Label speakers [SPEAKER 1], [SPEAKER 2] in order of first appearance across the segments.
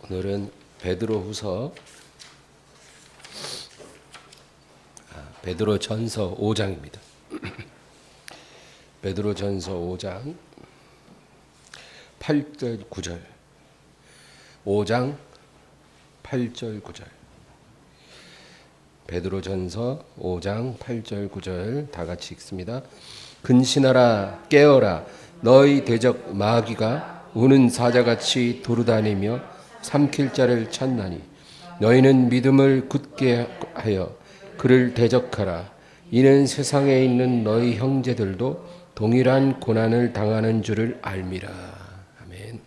[SPEAKER 1] 오늘은 베드로전서 5장입니다. 베드로전서 5장 8절 9절 5장 8절 9절 베드로전서 5장 8절 9절 다 같이 읽습니다. 근신하라 깨어라 너희 대적 마귀가 우는 사자같이 도르다니며 삼킬 자를 찾나니 너희는 믿음을 굳게 하여 그를 대적하라. 이는 세상에 있는 너희 형제들도 동일한 고난을 당하는 줄을 알미라. 아멘.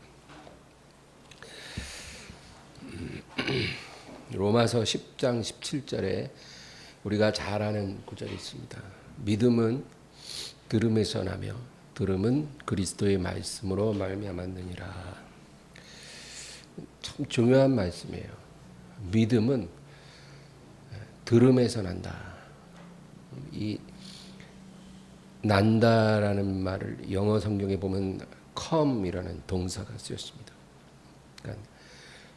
[SPEAKER 1] 로마서 10장 17절에 우리가 잘 아는 구절이 있습니다. 믿음은 들음에서 나며 들음은 그리스도의 말씀으로 말미암았느니라. 참 중요한 말씀이에요. 믿음은 들음에서 난다. 이 난다라는 말을 영어 성경에 보면 come이라는 동사가 쓰였습니다. 그러니까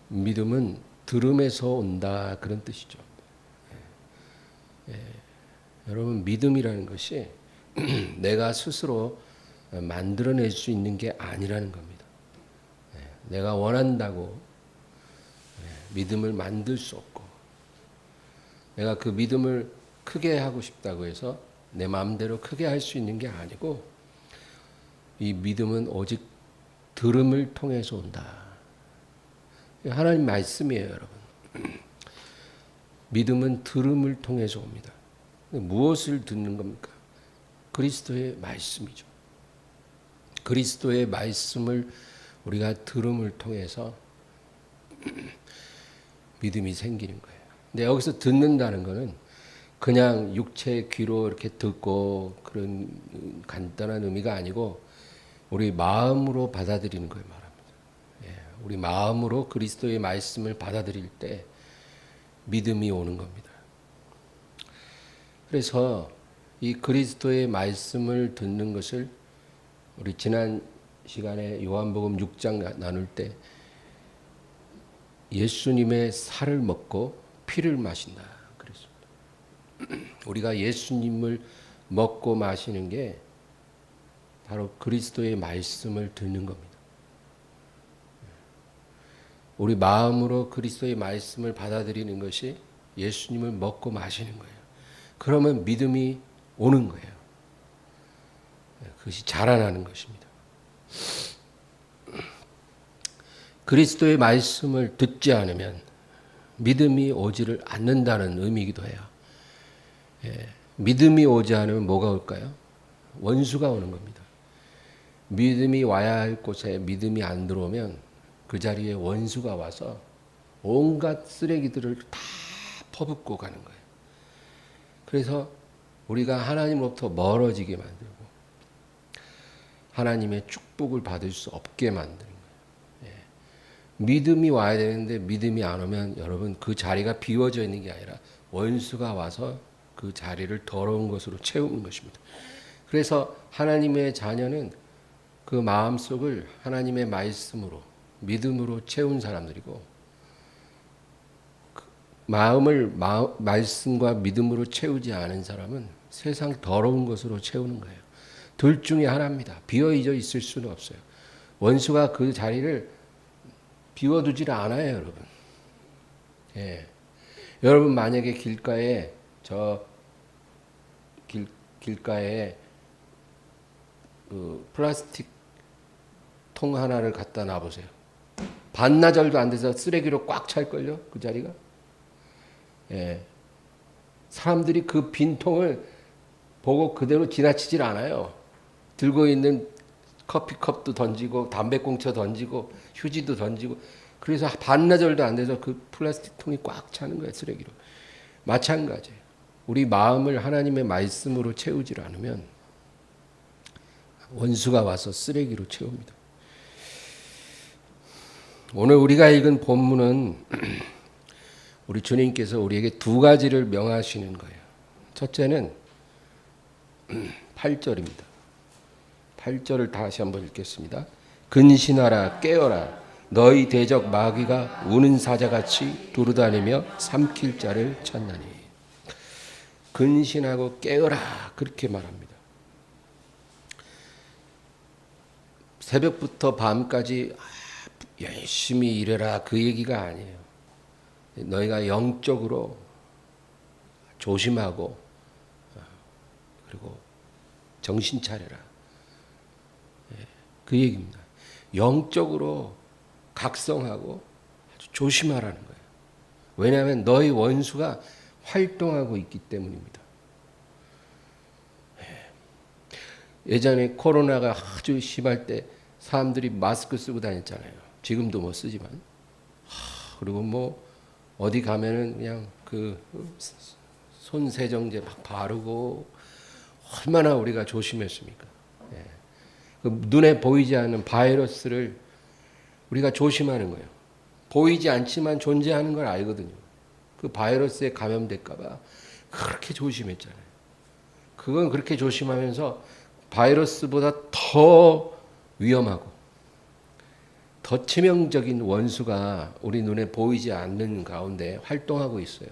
[SPEAKER 1] 믿음은 들음에서 온다 그런 뜻이죠. 여러분 믿음이라는 것이 내가 스스로 만들어낼 수 있는 게 아니라는 겁니다. 내가 원한다고 믿음을 만들 수 없고 내가 그 믿음을 크게 하고 싶다고 해서 내 마음대로 크게 할 수 있는 게 아니고 이 믿음은 오직 들음을 통해서 온다. 하나님 말씀이에요, 여러분. 믿음은 들음을 통해서 옵니다. 무엇을 듣는 겁니까? 그리스도의 말씀이죠. 그리스도의 말씀을 우리가 들음을 통해서 믿음이 생기는 거예요. 근데 여기서 듣는다는 것은 그냥 육체의 귀로 이렇게 듣고 그런 간단한 의미가 아니고 우리 마음으로 받아들이는 걸 말합니다. 우리 마음으로 그리스도의 말씀을 받아들일 때 믿음이 오는 겁니다. 그래서 이 그리스도의 말씀을 듣는 것을 우리 지난 시간에 요한복음 6장 나눌 때 예수님의 살을 먹고 피를 마신다 그랬습니다. 우리가 예수님을 먹고 마시는 게 바로 그리스도의 말씀을 듣는 겁니다. 우리 마음으로 그리스도의 말씀을 받아들이는 것이 예수님을 먹고 마시는 거예요. 그러면 믿음이 오는 거예요. 그것이 자라나는 것입니다. 그리스도의 말씀을 듣지 않으면 믿음이 오지를 않는다는 의미이기도 해요. 믿음이 오지 않으면 뭐가 올까요? 원수가 오는 겁니다. 믿음이 와야 할 곳에 믿음이 안 들어오면 그 자리에 원수가 와서 온갖 쓰레기들을 다 퍼붓고 가는 거예요. 그래서 우리가 하나님으로부터 멀어지게 만들고 하나님의 축복을 받을 수 없게 만드는 거예요. 믿음이 와야 되는데 믿음이 안 오면 여러분 그 자리가 비워져 있는 게 아니라 원수가 와서 그 자리를 더러운 것으로 채우는 것입니다. 그래서 하나님의 자녀는 그 마음속을 하나님의 말씀으로 믿음으로 채운 사람들이고 마음을 말씀과 믿음으로 채우지 않은 사람은 세상 더러운 것으로 채우는 거예요. 둘 중에 하나입니다. 비어져 있을 수는 없어요. 원수가 그 자리를 비워두질 않아요, 여러분. 여러분 만약에 길가에 길가에 그 플라스틱 통 하나를 갖다 놔보세요. 반나절도 안 돼서 쓰레기로 꽉 찰걸요, 그 자리가. 사람들이 그 빈 통을 보고 그대로 지나치질 않아요. 들고 있는 커피컵도 던지고 담배꽁초 던지고 휴지도 던지고 그래서 반나절도 안 돼서 그 플라스틱 통이 꽉 차는 거예요. 쓰레기로. 마찬가지예요. 우리 마음을 하나님의 말씀으로 채우질 않으면 원수가 와서 쓰레기로 채웁니다. 오늘 우리가 읽은 본문은 우리 주님께서 우리에게 두 가지를 명하시는 거예요. 첫째는 8절입니다. 8절을 다시 한번 읽겠습니다. 근신하라 깨어라 너희 대적 마귀가 우는 사자같이 두루다니며 삼킬 자를 찾나니. 근신하고 깨어라 그렇게 말합니다. 새벽부터 밤까지 열심히 일해라 그 얘기가 아니에요. 너희가 영적으로 조심하고 그리고 정신 차려라. 그 얘기입니다. 영적으로 각성하고 아주 조심하라는 거예요. 왜냐하면 너희 원수가 활동하고 있기 때문입니다. 예전에 코로나가 아주 심할 때 사람들이 마스크 쓰고 다녔잖아요. 지금도 뭐 쓰지만. 그리고 뭐 어디 가면은 그냥 그 손 세정제 막 바르고 얼마나 우리가 조심했습니까? 그 눈에 보이지 않는 바이러스를 우리가 조심하는 거예요. 보이지 않지만 존재하는 걸 알거든요. 그 바이러스에 감염될까 봐 그렇게 조심했잖아요. 그건 그렇게 조심하면서 바이러스보다 더 위험하고 더 치명적인 원수가 우리 눈에 보이지 않는 가운데 활동하고 있어요.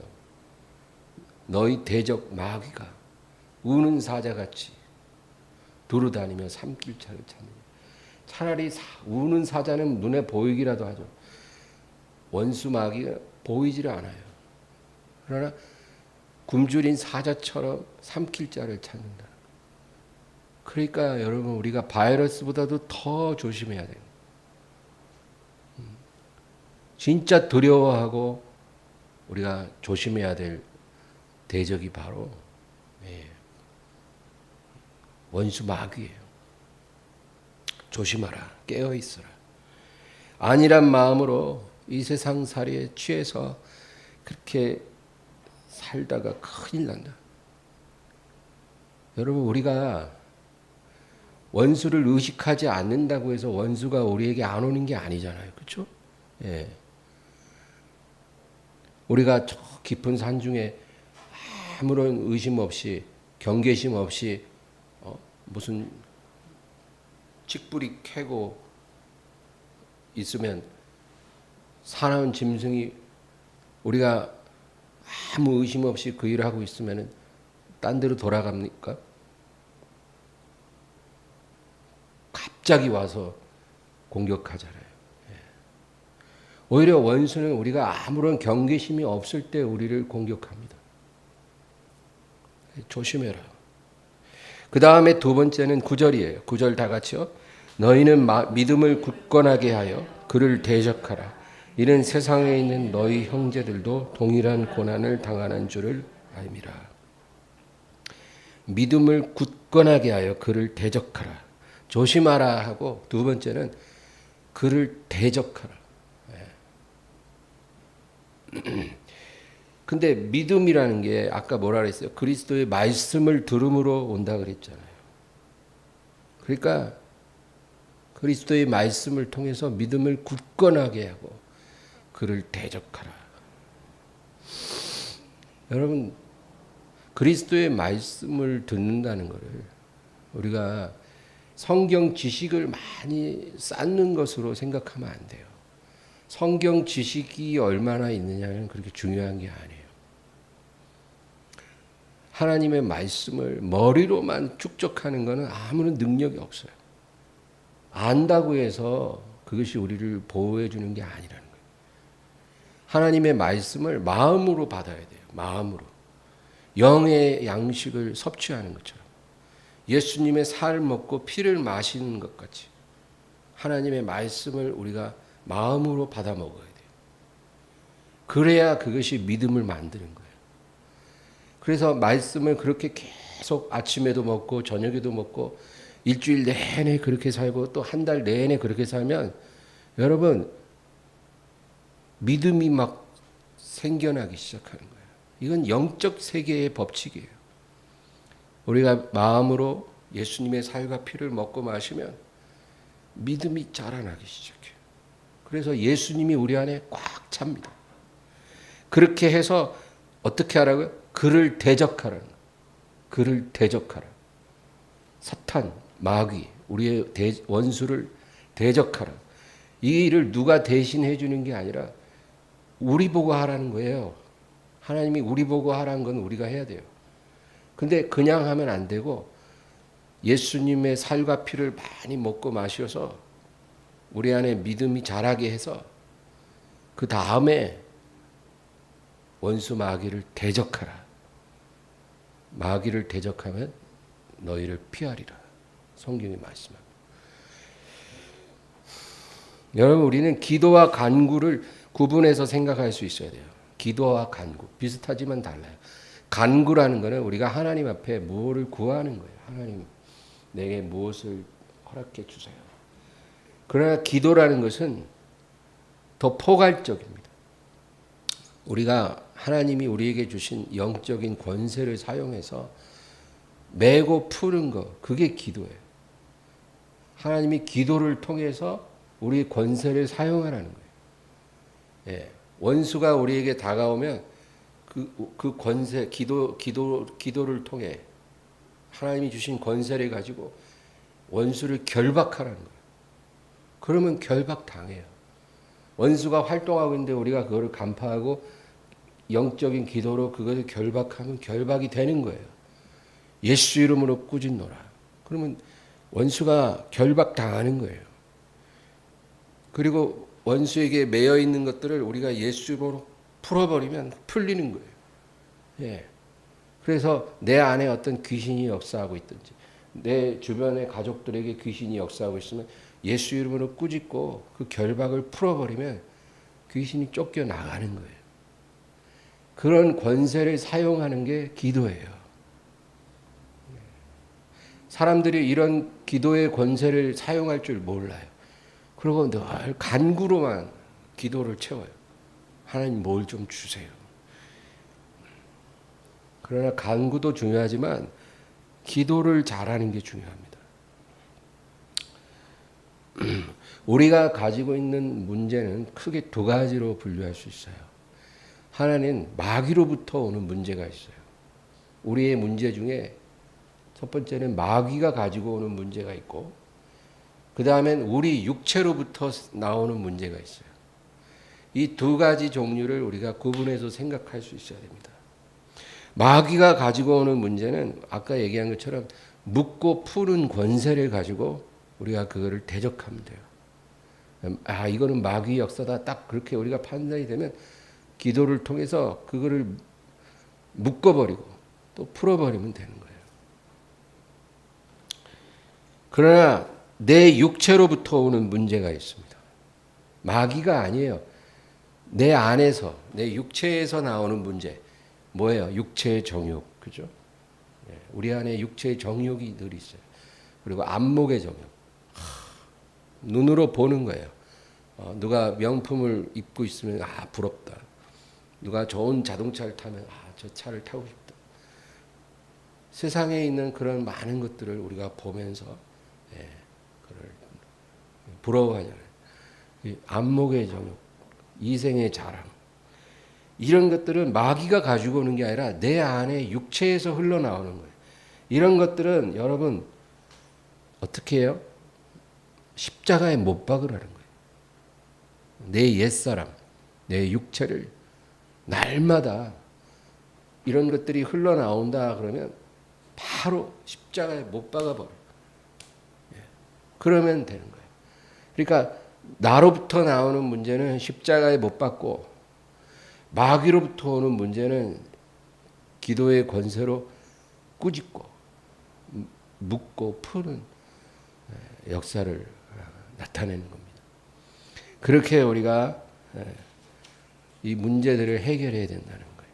[SPEAKER 1] 너희 대적 마귀가 우는 사자같이 두루다니며 삼킬 자를 찾느냐. 차라리 우는 사자는 눈에 보이기라도 하죠. 원수 마귀가 보이지를 않아요. 그러나 굶주린 사자처럼 삼킬 자를 찾는다. 그러니까 여러분 우리가 바이러스보다도 더 조심해야 돼요. 진짜 두려워하고 우리가 조심해야 될 대적이 바로 원수 마귀예요. 조심하라. 깨어 있어라. 안일한 마음으로 이 세상 살이에 취해서 그렇게 살다가 큰일 난다. 여러분 우리가 원수를 의식하지 않는다고 해서 원수가 우리에게 안 오는 게 아니잖아요. 그렇죠? 예. 우리가 저 깊은 산 중에 아무런 의심 없이 경계심 없이 무슨 칡뿌리 캐고 있으면 사나운 짐승이 우리가 아무 의심 없이 그 일을 하고 있으면 딴 데로 돌아갑니까? 갑자기 와서 공격하잖아요. 오히려 원수는 우리가 아무런 경계심이 없을 때 우리를 공격합니다. 조심해라. 그 다음에 두 번째는 9절이에요. 9절 다 같이요. 너희는 믿음을 굳건하게 하여 그를 대적하라. 이는 세상에 있는 너희 형제들도 동일한 고난을 당하는 줄을 알미라. 믿음을 굳건하게 하여 그를 대적하라. 조심하라 하고 두 번째는 그를 대적하라. 근데 믿음이라는 게 아까 뭐라 그랬어요? 그리스도의 말씀을 들음으로 온다 그랬잖아요. 그러니까 그리스도의 말씀을 통해서 믿음을 굳건하게 하고 그를 대적하라. 여러분 그리스도의 말씀을 듣는다는 것을 우리가 성경 지식을 많이 쌓는 것으로 생각하면 안 돼요. 성경 지식이 얼마나 있느냐는 그렇게 중요한 게 아니에요. 하나님의 말씀을 머리로만 축적하는 것은 아무런 능력이 없어요. 안다고 해서 그것이 우리를 보호해 주는 게 아니라는 거예요. 하나님의 말씀을 마음으로 받아야 돼요. 마음으로. 영의 양식을 섭취하는 것처럼. 예수님의 살을 먹고 피를 마시는 것 같이 하나님의 말씀을 우리가 마음으로 받아 먹어야 돼요. 그래야 그것이 믿음을 만드는 거예요. 그래서 말씀을 그렇게 계속 아침에도 먹고 저녁에도 먹고 일주일 내내 그렇게 살고 또 한 달 내내 그렇게 살면 여러분 믿음이 막 생겨나기 시작하는 거예요. 이건 영적 세계의 법칙이에요. 우리가 마음으로 예수님의 살과 피를 먹고 마시면 믿음이 자라나기 시작해요. 그래서 예수님이 우리 안에 꽉 찹니다. 그렇게 해서 어떻게 하라고요? 그를 대적하라는 거예요. 그를 대적하라. 사탄, 마귀, 우리의 원수를 대적하라. 이 일을 누가 대신해 주는 게 아니라 우리 보고 하라는 거예요. 하나님이 우리 보고 하라는 건 우리가 해야 돼요. 근데 그냥 하면 안 되고 예수님의 살과 피를 많이 먹고 마셔서 우리 안에 믿음이 자라게 해서 그 다음에 원수 마귀를 대적하라. 마귀를 대적하면 너희를 피하리라. 성경이 말씀합니다. 여러분, 우리는 기도와 간구를 구분해서 생각할 수 있어야 돼요. 기도와 간구 비슷하지만 달라요. 간구라는 것은 우리가 하나님 앞에 무엇을 구하는 거예요. 하나님, 내게 무엇을 허락해 주세요. 그러나 기도라는 것은 더 포괄적입니다. 우리가 하나님이 우리에게 주신 영적인 권세를 사용해서 메고 푸는 것, 그게 기도예요. 하나님이 기도를 통해서 우리의 권세를 사용하라는 거예요. 예, 원수가 우리에게 다가오면 그 권세, 기도를 통해 하나님이 주신 권세를 가지고 원수를 결박하라는 거예요. 그러면 결박당해요. 원수가 활동하고 있는데 우리가 그거를 간파하고 영적인 기도로 그것을 결박하면 결박이 되는 거예요. 예수 이름으로 꾸짖노라. 그러면 원수가 결박당하는 거예요. 그리고 원수에게 매여 있는 것들을 우리가 예수 이름으로 풀어버리면 풀리는 거예요. 예. 그래서 내 안에 어떤 귀신이 역사하고 있든지 내 주변의 가족들에게 귀신이 역사하고 있으면 예수 이름으로 꾸짖고 그 결박을 풀어버리면 귀신이 쫓겨나가는 거예요. 그런 권세를 사용하는 게 기도예요. 사람들이 이런 기도의 권세를 사용할 줄 몰라요. 그리고 늘 간구로만 기도를 채워요. 하나님 뭘 좀 주세요. 그러나 간구도 중요하지만 기도를 잘하는 게 중요합니다. 우리가 가지고 있는 문제는 크게 두 가지로 분류할 수 있어요. 하나는 마귀로부터 오는 문제가 있어요. 우리의 문제 중에 첫 번째는 마귀가 가지고 오는 문제가 있고, 그 다음엔 우리 육체로부터 나오는 문제가 있어요. 이 두 가지 종류를 우리가 구분해서 생각할 수 있어야 됩니다. 마귀가 가지고 오는 문제는 아까 얘기한 것처럼 묶고 푸는 권세를 가지고 우리가 그거를 대적하면 돼요. 아, 이거는 마귀 역사다. 딱 그렇게 우리가 판단이 되면 기도를 통해서 그거를 묶어버리고 또 풀어버리면 되는 거예요. 그러나 내 육체로부터 오는 문제가 있습니다. 마귀가 아니에요. 내 안에서, 내 육체에서 나오는 문제. 뭐예요? 육체의 정욕. 그죠? 우리 안에 육체의 정욕이 늘 있어요. 그리고 안목의 정욕. 눈으로 보는 거예요. 누가 명품을 입고 있으면 부럽다. 누가 좋은 자동차를 타면 저 차를 타고 싶다. 세상에 있는 그런 많은 것들을 우리가 보면서 그걸 부러워하잖아요. 안목의 정욕, 이생의 자랑. 이런 것들은 마귀가 가지고 오는 게 아니라 내 안에 육체에서 흘러나오는 거예요. 이런 것들은 여러분 어떻게 해요? 십자가에 못 박으라는 거예요. 내 옛사람, 내 육체를 날마다 이런 것들이 흘러나온다 그러면 바로 십자가에 못 박아버려요. 그러면 되는 거예요. 그러니까 나로부터 나오는 문제는 십자가에 못 박고 마귀로부터 오는 문제는 기도의 권세로 꾸짖고 묶고 푸는 역사를 나타내는 겁니다. 그렇게 우리가 이 문제들을 해결해야 된다는 거예요.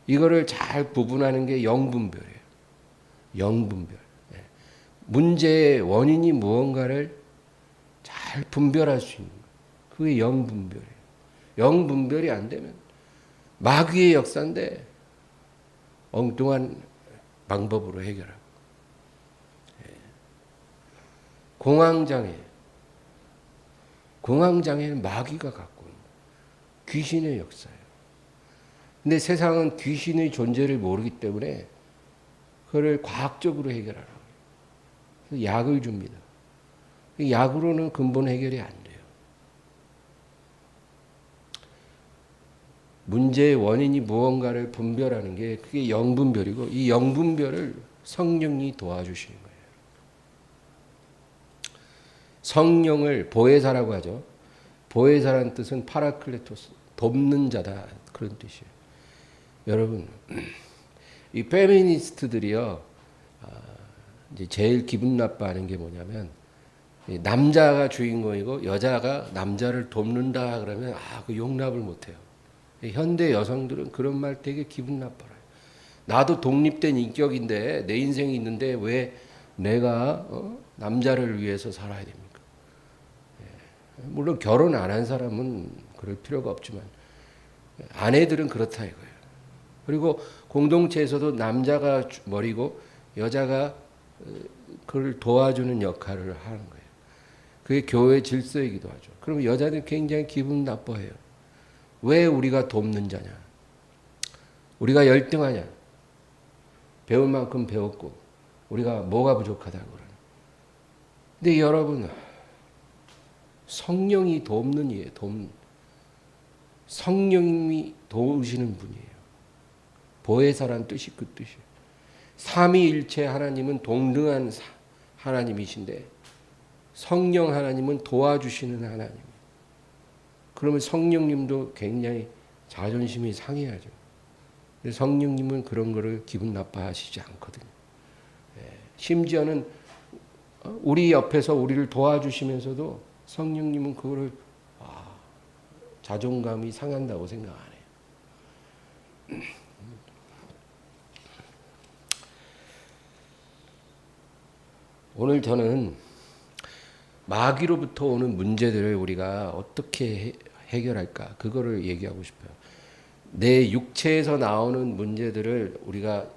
[SPEAKER 1] 이거를 잘 구분하는 게 영분별이에요. 영분별. 문제의 원인이 무언가를 잘 분별할 수 있는 거예요. 그게 영분별이에요. 영분별이 안 되면 마귀의 역사인데 엉뚱한 방법으로 해결하고. 공황장애는 마귀가 갖고 있는 귀신의 역사예요. 근데 세상은 귀신의 존재를 모르기 때문에 그걸 과학적으로 해결하라고 해요. 약을 줍니다. 약으로는 근본 해결이 안 돼요. 문제의 원인이 무언가를 분별하는 게 그게 영분별이고 이 영분별을 성령이 도와주시는 거예요. 성령을 보혜사라고 하죠. 보혜사라는 뜻은 파라클레토스, 돕는 자다 그런 뜻이에요. 여러분, 이 페미니스트들이요, 이제 제일 기분 나빠하는 게 뭐냐면 남자가 주인공이고 여자가 남자를 돕는다 그러면 그 용납을 못해요. 현대 여성들은 그런 말 되게 기분 나빠요. 나도 독립된 인격인데 내 인생이 있는데 왜 내가 남자를 위해서 살아야 됩니까? 물론 결혼 안 한 사람은 그럴 필요가 없지만 아내들은 그렇다 이거예요. 그리고 공동체에서도 남자가 머리고 여자가 그를 도와주는 역할을 하는 거예요. 그게 교회 질서이기도 하죠. 그러면 여자는 굉장히 기분 나빠해요. 왜 우리가 돕는 자냐? 우리가 열등하냐? 배울 만큼 배웠고 우리가 뭐가 부족하다고 그러냐? 근데 여러분, 성령이 돕는 이에요. 성령님이 도우시는 분이에요. 보혜사란 뜻이 그 뜻이에요. 삼위일체 하나님은 동등한 하나님이신데 성령 하나님은 도와주시는 하나님. 그러면 성령님도 굉장히 자존심이 상해야죠. 근데 성령님은 그런 거를 기분 나빠하시지 않거든요. 심지어는 우리 옆에서 우리를 도와주시면서도 성령님은 그거를 자존감이 상한다고 생각 안 해요. 오늘 저는 마귀로부터 오는 문제들을 우리가 어떻게 해결할까 그거를 얘기하고 싶어요. 내 육체에서 나오는 문제들을 우리가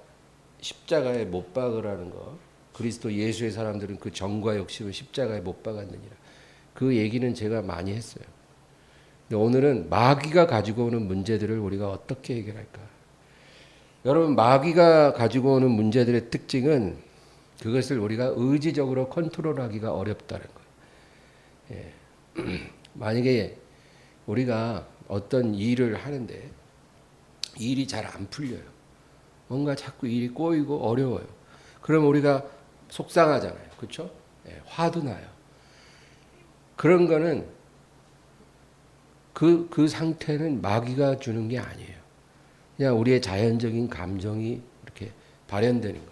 [SPEAKER 1] 십자가에 못 박으라는 거. 그리스도 예수의 사람들은 그 정과 욕심을 십자가에 못 박았느니라. 그 얘기는 제가 많이 했어요. 근데 오늘은 마귀가 가지고 오는 문제들을 우리가 어떻게 해결할까? 여러분, 마귀가 가지고 오는 문제들의 특징은 그것을 우리가 의지적으로 컨트롤하기가 어렵다는 거예요. 만약에 우리가 어떤 일을 하는데 일이 잘 안 풀려요. 뭔가 자꾸 일이 꼬이고 어려워요. 그럼 우리가 속상하잖아요. 그렇죠? 화도 나요. 그런 거는 그 상태는 마귀가 주는 게 아니에요. 그냥 우리의 자연적인 감정이 이렇게 발현되는 거예요.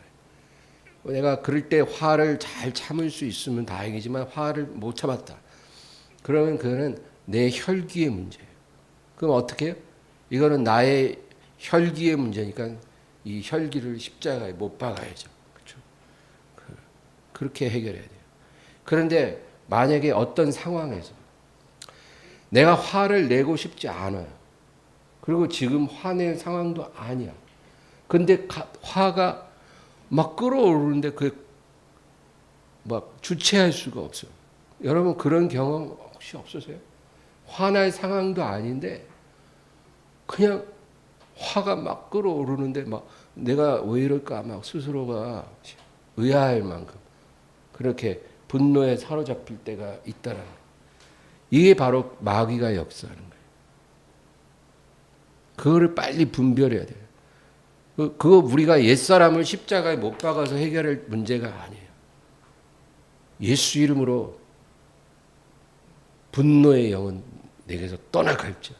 [SPEAKER 1] 내가 그럴 때 화를 잘 참을 수 있으면 다행이지만 화를 못 참았다. 그러면 그거는 내 혈기의 문제예요. 그럼 어떻게 해요? 이거는 나의 혈기의 문제니까 이 혈기를 십자가에 못 박아야죠. 그렇죠? 그렇게 해결해야 돼요. 그런데 만약에 어떤 상황에서 내가 화를 내고 싶지 않아요. 그리고 지금 화낼 상황도 아니야. 근데 화가 막 끓어오르는데 그게 막 주체할 수가 없어요. 여러분 그런 경험 혹시 없으세요? 화날 상황도 아닌데 그냥 화가 막 끓어오르는데 막 내가 왜 이럴까 막 스스로가 의아할 만큼 그렇게 분노에 사로잡힐 때가 있다라는 거예요. 이게 바로 마귀가 역사하는 거예요. 그거를 빨리 분별해야 돼요. 그거 우리가 옛사람을 십자가에 못 박아서 해결할 문제가 아니에요. 예수 이름으로 분노의 영은 내게서 떠나갈지어다.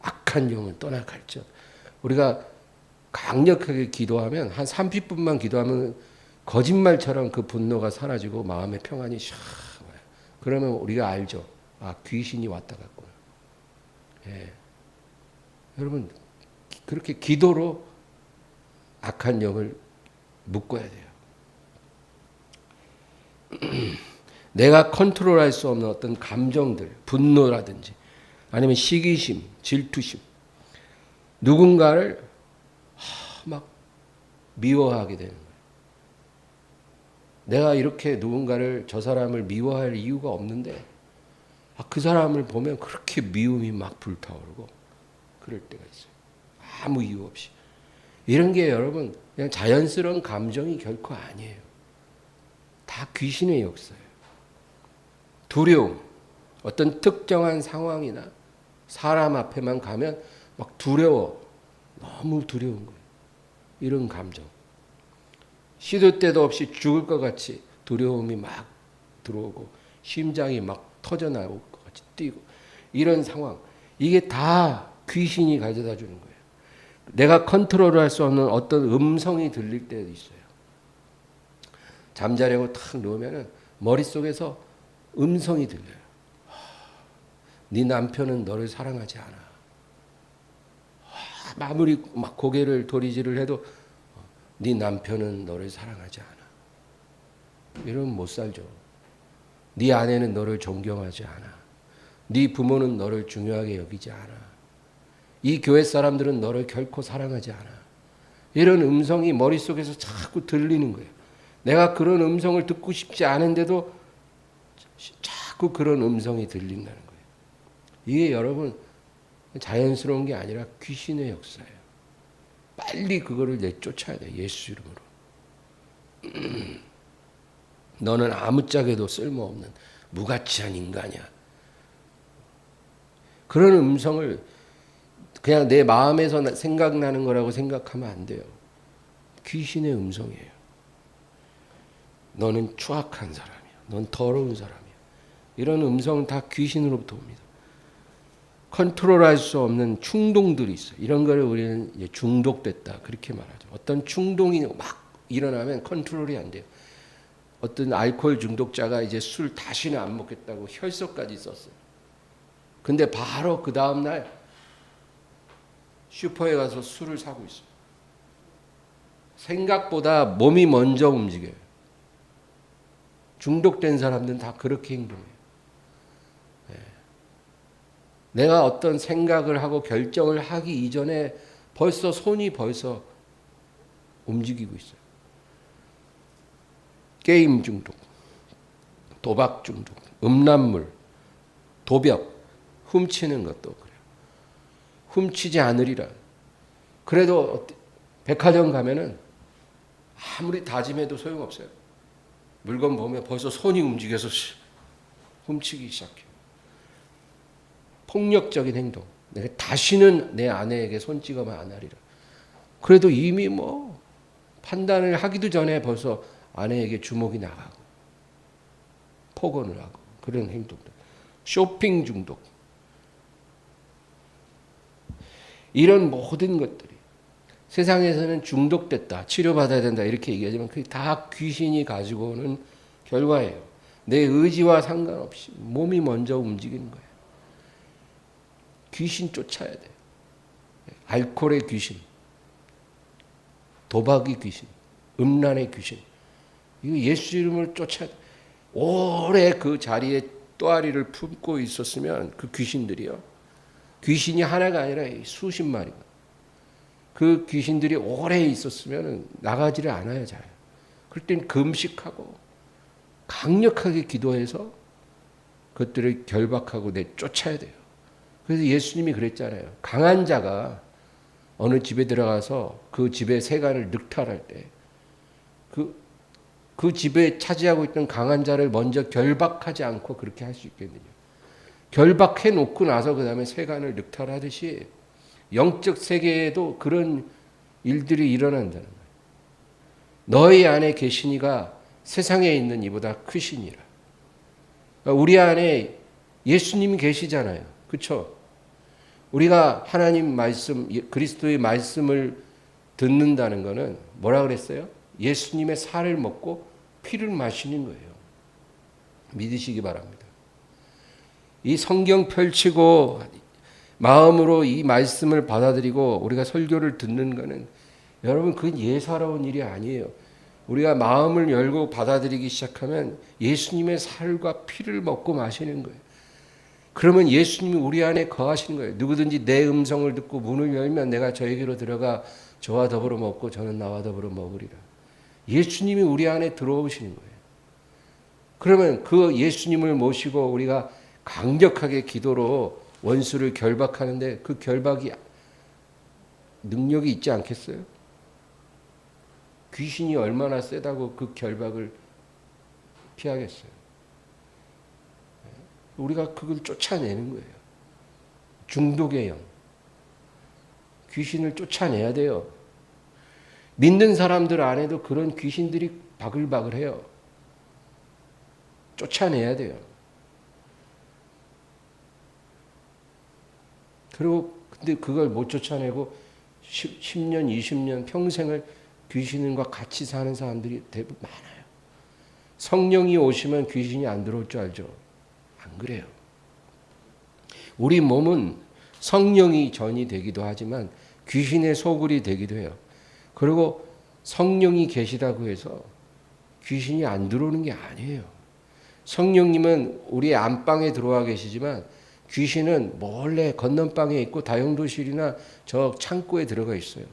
[SPEAKER 1] 악한 영은 떠나갈지어다. 우리가 강력하게 기도하면 한 30분만 기도하면 거짓말처럼 그 분노가 사라지고 마음의 평안이 샥 와요. 그러면 우리가 알죠. 귀신이 왔다 갔구나. 여러분 그렇게 기도로 악한 영을 묶어야 돼요. 내가 컨트롤할 수 없는 어떤 감정들, 분노라든지 아니면 시기심, 질투심, 누군가를 막 미워하게 되는 거예요. 내가 이렇게 누군가를 저 사람을 미워할 이유가 없는데 그 사람을 보면 그렇게 미움이 막 불타오르고 그럴 때가 있어요. 아무 이유 없이. 이런 게 여러분 그냥 자연스러운 감정이 결코 아니에요. 다 귀신의 역사예요. 두려움, 어떤 특정한 상황이나 사람 앞에만 가면 막 두려워. 너무 두려운 거예요. 이런 감정. 시도 때도 없이 죽을 것 같이 두려움이 막 들어오고 심장이 막 터져나올 것 같이 뛰고 이런 상황. 이게 다 귀신이 가져다 주는 거예요. 내가 컨트롤할 수 없는 어떤 음성이 들릴 때도 있어요. 잠자려고 탁 누우면 머릿속에서 음성이 들려요. 네 남편은 너를 사랑하지 않아. 아무리 막 고개를 도리지를 해도 네 남편은 너를 사랑하지 않아. 이러면 못 살죠. 네 아내는 너를 존경하지 않아. 네 부모는 너를 중요하게 여기지 않아. 이 교회 사람들은 너를 결코 사랑하지 않아. 이런 음성이 머릿속에서 자꾸 들리는 거예요. 내가 그런 음성을 듣고 싶지 않은데도 자꾸 그런 음성이 들린다는 거예요. 이게 여러분 자연스러운 게 아니라 귀신의 역사예요. 빨리 그거를 내쫓아야 돼. 예수 이름으로. 너는 아무짝에도 쓸모없는 무가치한 인간이야. 그런 음성을 그냥 내 마음에서 생각나는 거라고 생각하면 안 돼요. 귀신의 음성이에요. 너는 추악한 사람이야. 넌 더러운 사람이야. 이런 음성은 다 귀신으로부터 옵니다. 컨트롤할 수 없는 충동들이 있어요. 이런 거를 우리는 이제 중독됐다 그렇게 말하죠. 어떤 충동이 막 일어나면 컨트롤이 안 돼요. 어떤 알코올 중독자가 이제 술 다시는 안 먹겠다고 혈서까지 썼어요. 근데 바로 그 다음 날 슈퍼에 가서 술을 사고 있어요. 생각보다 몸이 먼저 움직여요. 중독된 사람들은 다 그렇게 행동해요. 내가 어떤 생각을 하고 결정을 하기 이전에 손이 벌써 움직이고 있어요. 게임 중독, 도박 중독, 음란물, 도벽, 훔치는 것도 그래요. 훔치지 않으리라. 그래도 백화점 가면은 아무리 다짐해도 소용없어요. 물건 보면 벌써 손이 움직여서 훔치기 시작해요. 폭력적인 행동. 내가 다시는 내 아내에게 손 찍으면 안 하리라. 그래도 이미 뭐 판단을 하기도 전에 벌써 아내에게 주먹이 나가고 폭언을 하고 그런 행동들. 쇼핑 중독. 이런 모든 것들이 세상에서는 중독됐다, 치료받아야 된다 이렇게 얘기하지만 그게 다 귀신이 가지고 오는 결과예요. 내 의지와 상관없이 몸이 먼저 움직이는 거예요. 귀신 쫓아야 돼요. 알코올의 귀신, 도박의 귀신, 음란의 귀신. 이거 예수 이름을 쫓아야 돼요. 오래 그 자리에 또아리를 품고 있었으면 그 귀신들이요. 귀신이 하나가 아니라 수십 마리가. 그 귀신들이 오래 있었으면 나가지를 않아야 잘. 그럴 땐 금식하고 강력하게 기도해서 그것들을 결박하고 내쫓아야 돼요. 그래서 예수님이 그랬잖아요. 강한 자가 어느 집에 들어가서 그 집의 세간을 늑탈할 때 그 집에 차지하고 있던 강한 자를 먼저 결박하지 않고 그렇게 할 수 있겠느냐. 결박해 놓고 나서 그 다음에 세간을 늑탈하듯이 영적 세계에도 그런 일들이 일어난다는 거예요. 너희 안에 계신 이가 세상에 있는 이보다 크시니라. 우리 안에 예수님이 계시잖아요. 그렇죠? 우리가 하나님 말씀, 그리스도의 말씀을 듣는다는 것은 뭐라 그랬어요? 예수님의 살을 먹고 피를 마시는 거예요. 믿으시기 바랍니다. 이 성경 펼치고 마음으로 이 말씀을 받아들이고 우리가 설교를 듣는 것은 여러분 그건 예사로운 일이 아니에요. 우리가 마음을 열고 받아들이기 시작하면 예수님의 살과 피를 먹고 마시는 거예요. 그러면 예수님이 우리 안에 거하시는 거예요. 누구든지 내 음성을 듣고 문을 열면 내가 저에게로 들어가 저와 더불어 먹고 저는 나와 더불어 먹으리라. 예수님이 우리 안에 들어오시는 거예요. 그러면 그 예수님을 모시고 우리가 강력하게 기도로 원수를 결박하는데 그 결박이 능력이 있지 않겠어요? 귀신이 얼마나 세다고 그 결박을 피하겠어요? 우리가 그걸 쫓아내는 거예요. 중독의 영. 귀신을 쫓아내야 돼요. 믿는 사람들 안에도 그런 귀신들이 바글바글해요. 쫓아내야 돼요. 그리고 근데 그걸 못 쫓아내고 10년, 20년 평생을 귀신과 같이 사는 사람들이 대부분 많아요. 성령이 오시면 귀신이 안 들어올 줄 알죠? 안 그래요. 우리 몸은 성령이 전이 되기도 하지만 귀신의 소굴이 되기도 해요. 그리고 성령이 계시다고 해서 귀신이 안 들어오는 게 아니에요. 성령님은 우리의 안방에 들어와 계시지만 귀신은 몰래 건넌방에 있고 다용도실이나 저 창고에 들어가 있어요.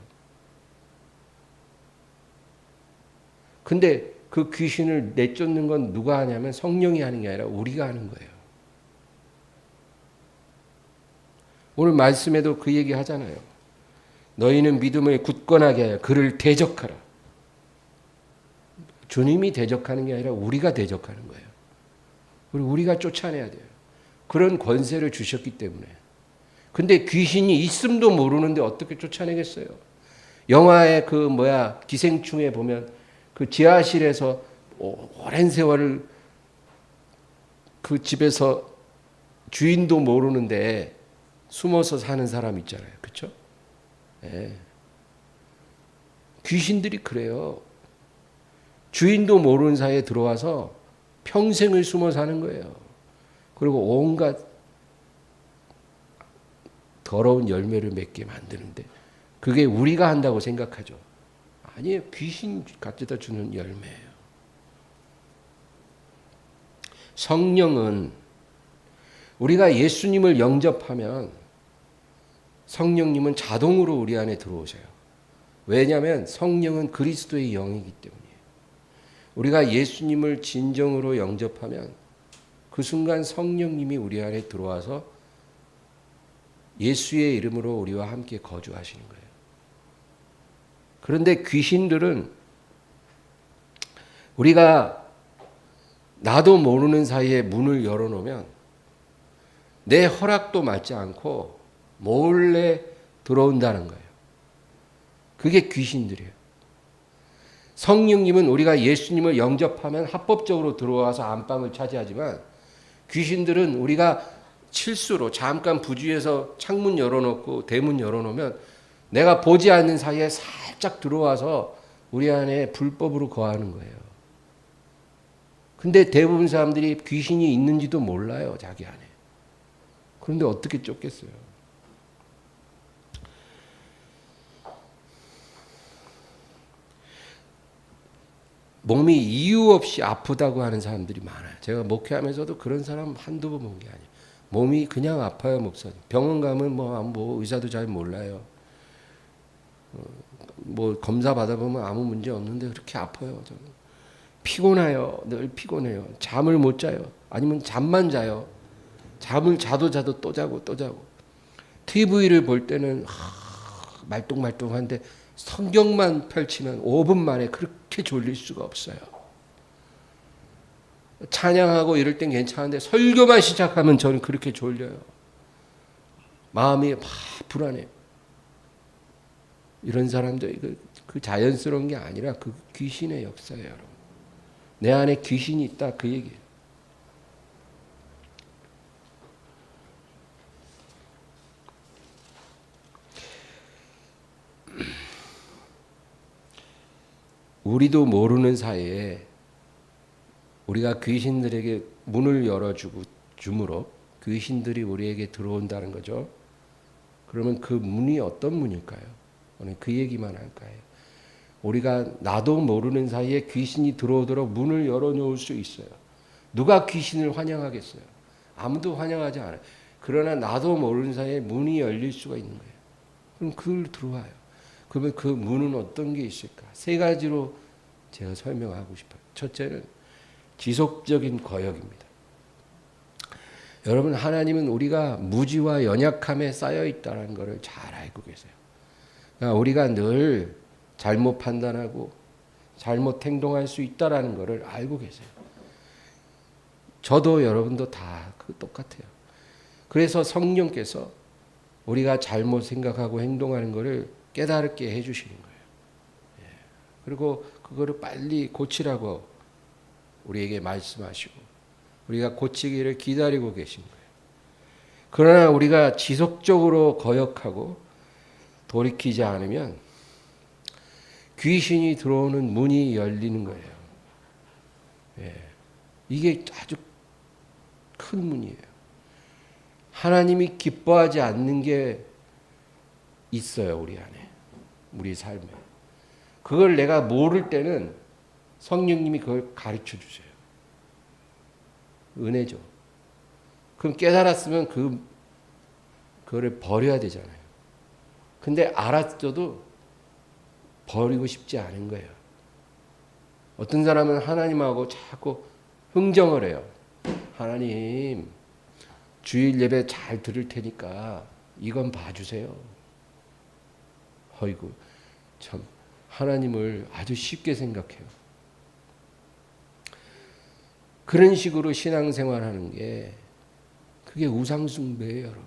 [SPEAKER 1] 근데 그 귀신을 내쫓는 건 누가 하냐면 성령이 하는 게 아니라 우리가 하는 거예요. 오늘 말씀에도 그 얘기 하잖아요. 너희는 믿음을 굳건하게 하여 그를 대적하라. 주님이 대적하는 게 아니라 우리가 대적하는 거예요. 그리고 우리가 쫓아내야 돼요. 그런 권세를 주셨기 때문에. 근데 귀신이 있음도 모르는데 어떻게 쫓아내겠어요? 영화의 기생충에 보면 그 지하실에서 오랜 세월을 그 집에서 주인도 모르는데 숨어서 사는 사람 있잖아요. 그렇죠? 네. 귀신들이 그래요. 주인도 모르는 사이에 들어와서 평생을 숨어 사는 거예요. 그리고 온갖 더러운 열매를 맺게 만드는데 그게 우리가 한다고 생각하죠. 아니에요. 귀신 가져다 주는 열매예요. 성령은 우리가 예수님을 영접하면 성령님은 자동으로 우리 안에 들어오셔요. 왜냐하면 성령은 그리스도의 영이기 때문이에요. 우리가 예수님을 진정으로 영접하면 그 순간 성령님이 우리 안에 들어와서 예수의 이름으로 우리와 함께 거주하시는 거예요. 그런데 귀신들은 우리가 나도 모르는 사이에 문을 열어놓으면 내 허락도 받지 않고 몰래 들어온다는 거예요. 그게 귀신들이에요. 성령님은 우리가 예수님을 영접하면 합법적으로 들어와서 안방을 차지하지만 귀신들은 우리가 실수로 잠깐 부주의해서 창문 열어놓고 대문 열어놓으면 내가 보지 않는 사이에 살짝 들어와서 우리 안에 불법으로 거하는 거예요. 근데 대부분 사람들이 귀신이 있는지도 몰라요, 자기 안에. 그런데 어떻게 쫓겠어요? 몸이 이유 없이 아프다고 하는 사람들이 많아요. 제가 목회하면서도 그런 사람 한두 번 본 게 아니에요. 몸이 그냥 아파요, 목사님. 병원 가면 뭐 의사도 잘 몰라요. 뭐 검사 받아보면 아무 문제 없는데 그렇게 아파요. 저는. 피곤해요. 늘 피곤해요. 잠을 못 자요. 아니면 잠만 자요. 잠을 자도 또 자고. TV를 볼 때는 말똥말똥한데 성경만 펼치면 5분 만에 그렇게 졸릴 수가 없어요. 찬양하고 이럴 땐 괜찮은데 설교만 시작하면 저는 그렇게 졸려요. 마음이 막 불안해요. 이런 사람들 그 자연스러운 게 아니라 그 귀신의 역사예요, 여러분. 내 안에 귀신이 있다 그 얘기예요. 우리도 모르는 사이에 우리가 귀신들에게 문을 열어주고 줌으로 귀신들이 우리에게 들어온다는 거죠. 그러면 그 문이 어떤 문일까요? 오늘 그 얘기만 할까요? 우리가 나도 모르는 사이에 귀신이 들어오도록 문을 열어놓을 수 있어요. 누가 귀신을 환영하겠어요? 아무도 환영하지 않아요. 그러나 나도 모르는 사이에 문이 열릴 수가 있는 거예요. 그럼 그걸 들어와요. 그러면 그 문은 어떤 게 있을까? 세 가지로 제가 설명하고 싶어요. 첫째는 지속적인 거역입니다. 여러분, 하나님은 우리가 무지와 연약함에 쌓여 있다는 것을 잘 알고 계세요. 그러니까 우리가 늘 잘못 판단하고 잘못 행동할 수 있다는 것을 알고 계세요. 저도 여러분도 다 똑같아요. 그래서 성령께서 우리가 잘못 생각하고 행동하는 것을 깨달게 해주시는 거예요. 그리고 그거를 빨리 고치라고 우리에게 말씀하시고 우리가 고치기를 기다리고 계신 거예요. 그러나 우리가 지속적으로 거역하고 돌이키지 않으면 귀신이 들어오는 문이 열리는 거예요. 이게 아주 큰 문이에요. 하나님이 기뻐하지 않는 게 있어요, 우리 안에. 우리 삶에. 그걸 내가 모를 때는 성령님이 그걸 가르쳐 주세요. 은혜죠. 그럼 깨달았으면 그거를 버려야 되잖아요. 근데 알았어도 버리고 싶지 않은 거예요. 어떤 사람은 하나님하고 자꾸 흥정을 해요. 하나님, 주일 예배 잘 들을 테니까 이건 봐주세요. 어이구, 참 하나님을 아주 쉽게 생각해요. 그런 식으로 신앙생활하는 게 그게 우상숭배예요, 여러분.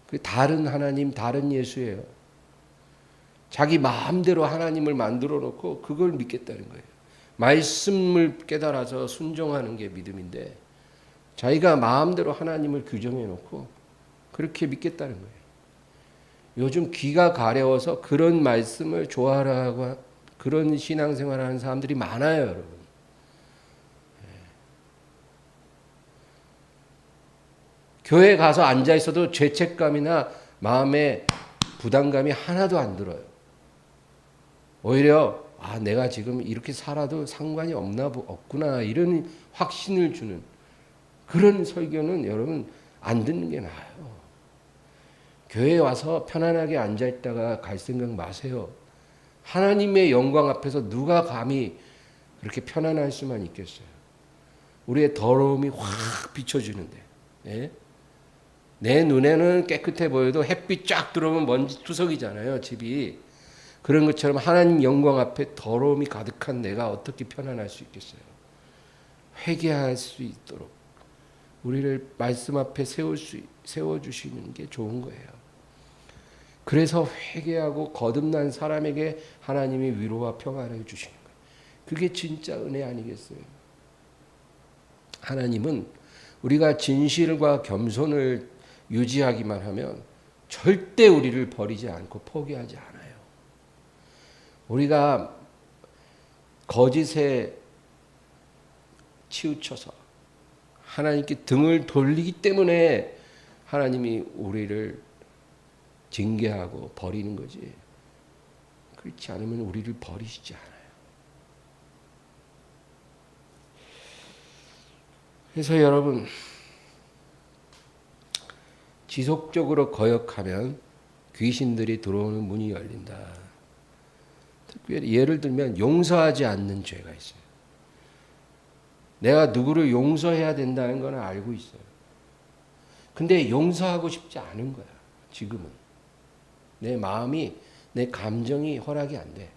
[SPEAKER 1] 그 다른 하나님, 다른 예수예요. 자기 마음대로 하나님을 만들어 놓고 그걸 믿겠다는 거예요. 말씀을 깨달아서 순종하는 게 믿음인데 자기가 마음대로 하나님을 규정해 놓고 그렇게 믿겠다는 거예요. 요즘 귀가 가려워서 그런 말씀을 좋아하라고 그런 신앙생활을 하는 사람들이 많아요, 여러분. 교회 가서 앉아 있어도 죄책감이나 마음에 부담감이 하나도 안 들어요. 오히려 내가 지금 이렇게 살아도 상관이 없구나 이런 확신을 주는 그런 설교는 여러분 안 듣는 게 나아요. 교회에 와서 편안하게 앉아 있다가 갈 생각 마세요. 하나님의 영광 앞에서 누가 감히 그렇게 편안할 수만 있겠어요. 우리의 더러움이 확 비춰지는데 내 눈에는 깨끗해 보여도 햇빛 쫙 들어오면 먼지 투석이잖아요, 집이. 그런 것처럼 하나님 영광 앞에 더러움이 가득한 내가 어떻게 편안할 수 있겠어요. 회개할 수 있도록 우리를 말씀 앞에 세워주시는 게 좋은 거예요. 그래서 회개하고 거듭난 사람에게 하나님이 위로와 평안을 주시는 거예요. 그게 진짜 은혜 아니겠어요? 하나님은 우리가 진실과 겸손을 유지하기만 하면 절대 우리를 버리지 않고 포기하지 않아요. 우리가 거짓에 치우쳐서 하나님께 등을 돌리기 때문에 하나님이 우리를 징계하고 버리는 거지. 그렇지 않으면 우리를 버리시지 않아요. 그래서 여러분 지속적으로 거역하면 귀신들이 들어오는 문이 열린다. 예를 들면 용서하지 않는 죄가 있어요. 내가 누구를 용서해야 된다는 건 알고 있어요. 근데 용서하고 싶지 않은 거야. 지금은. 내 마음이 내 감정이 허락이 안 돼.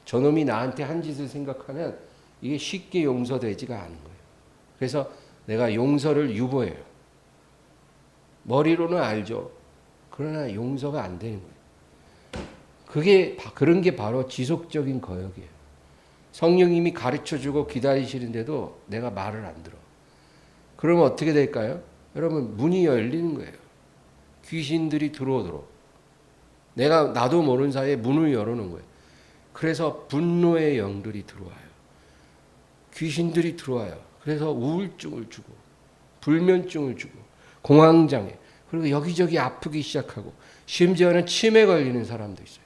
[SPEAKER 1] 저놈이 나한테 한 짓을 생각하면 이게 쉽게 용서되지가 않은 거예요. 그래서 내가 용서를 유보해요. 머리로는 알죠. 그러나 용서가 안 되는 거예요. 그런 게 바로 지속적인 거역이에요. 성령님이 가르쳐주고 기다리시는데도 내가 말을 안 들어. 그러면 어떻게 될까요? 여러분 문이 열리는 거예요. 귀신들이 들어오도록. 나도 모르는 사이에 문을 열어놓은 거예요. 그래서 분노의 영들이 들어와요. 귀신들이 들어와요. 그래서 우울증을 주고 불면증을 주고 공황장애 그리고 여기저기 아프기 시작하고 심지어는 치매 걸리는 사람도 있어요.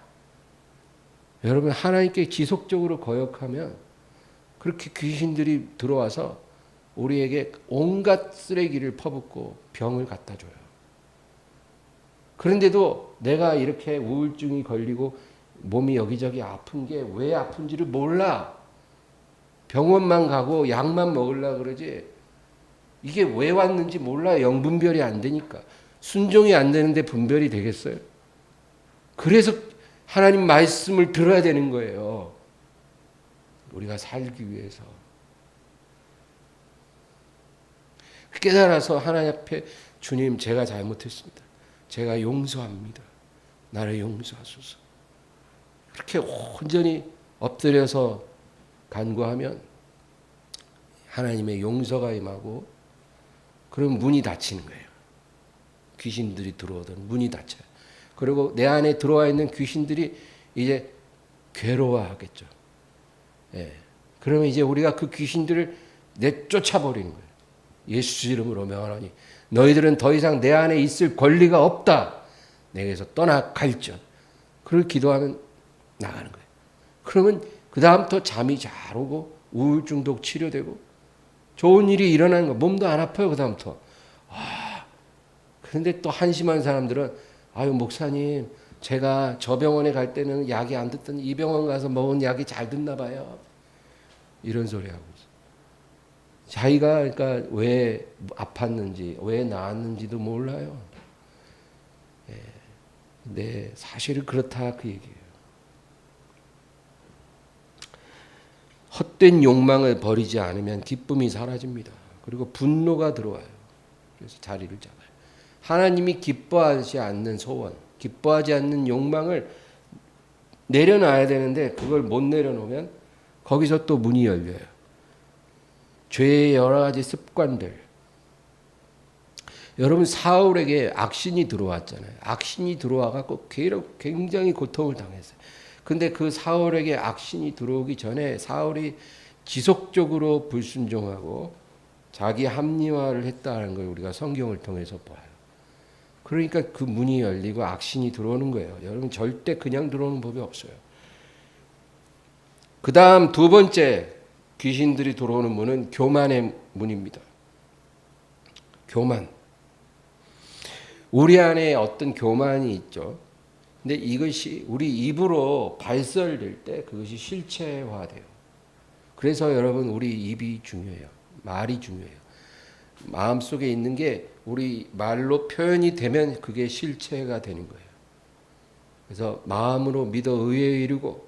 [SPEAKER 1] 여러분 하나님께 지속적으로 거역하면 그렇게 귀신들이 들어와서 우리에게 온갖 쓰레기를 퍼붓고 병을 갖다 줘요. 그런데도 내가 이렇게 우울증이 걸리고 몸이 여기저기 아픈 게 왜 아픈지를 몰라. 병원만 가고 약만 먹으려고 그러지 이게 왜 왔는지 몰라. 영분별이 안 되니까. 순종이 안 되는데 분별이 되겠어요? 그래서 하나님 말씀을 들어야 되는 거예요. 우리가 살기 위해서. 깨달아서 하나님 앞에 주님 제가 잘못했습니다. 제가 용서합니다. 나를 용서하소서. 그렇게 온전히 엎드려서 간구하면 하나님의 용서가 임하고 그럼 문이 닫히는 거예요. 귀신들이 들어오던 문이 닫혀요. 그리고 내 안에 들어와 있는 귀신들이 이제 괴로워하겠죠. 예. 그러면 이제 우리가 그 귀신들을 내쫓아 버리는 거예요. 예수 이름으로 명하노니 너희들은 더 이상 내 안에 있을 권리가 없다. 내게서 떠나갈지어다. 그걸 기도하면 나가는 거예요. 그러면 그 다음부터 잠이 잘 오고 우울증도 치료되고 좋은 일이 일어나는 거예요. 몸도 안 아파요. 그 다음부터. 그런데 또 한심한 사람들은 아유 목사님 제가 저 병원에 갈 때는 약이 안 듣더니 이 병원 가서 먹은 약이 잘 듣나 봐요. 이런 소리 하고 있어요. 자기가 그러니까 왜 아팠는지 왜 나았는지도 몰라요. 예. 근데 사실은 그렇다 그 얘기예요. 헛된 욕망을 버리지 않으면 기쁨이 사라집니다. 그리고 분노가 들어와요. 그래서 자리를 잡아요. 하나님이 기뻐하지 않는 소원, 기뻐하지 않는 욕망을 내려놔야 되는데 그걸 못 내려놓으면 거기서 또 문이 열려요. 죄의 여러 가지 습관들. 여러분 사울에게 악신이 들어왔잖아요. 악신이 들어와갖고 굉장히 고통을 당했어요. 근데 그 사울에게 악신이 들어오기 전에 사울이 지속적으로 불순종하고 자기 합리화를 했다는 걸 우리가 성경을 통해서 봐요. 그러니까 그 문이 열리고 악신이 들어오는 거예요. 여러분 절대 그냥 들어오는 법이 없어요. 그 다음 두 번째 귀신들이 들어오는 문은 교만의 문입니다. 교만. 우리 안에 어떤 교만이 있죠. 근데 이것이 우리 입으로 발설될 때 그것이 실체화돼요. 그래서 여러분 우리 입이 중요해요. 말이 중요해요. 마음속에 있는 게 우리 말로 표현이 되면 그게 실체가 되는 거예요. 그래서 마음으로 믿어 의에 이르고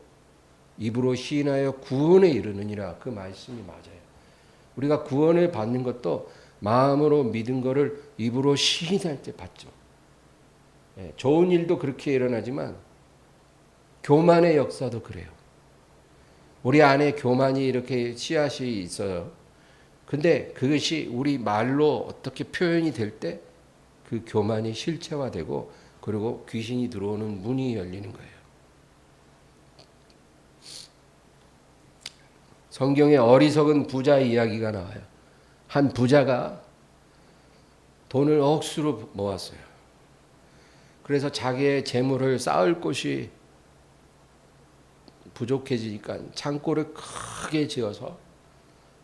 [SPEAKER 1] 입으로 시인하여 구원에 이르느니라 그 말씀이 맞아요. 우리가 구원을 받는 것도 마음으로 믿은 거를 입으로 시인할 때 받죠. 예, 좋은 일도 그렇게 일어나지만 교만의 역사도 그래요. 우리 안에 교만이 이렇게 씨앗이 있어요. 근데 그것이 우리 말로 어떻게 표현이 될 때 그 교만이 실체화되고 그리고 귀신이 들어오는 문이 열리는 거예요. 성경에 어리석은 부자 이야기가 나와요. 한 부자가 돈을 억수로 모았어요. 그래서 자기의 재물을 쌓을 곳이 부족해지니까 창고를 크게 지어서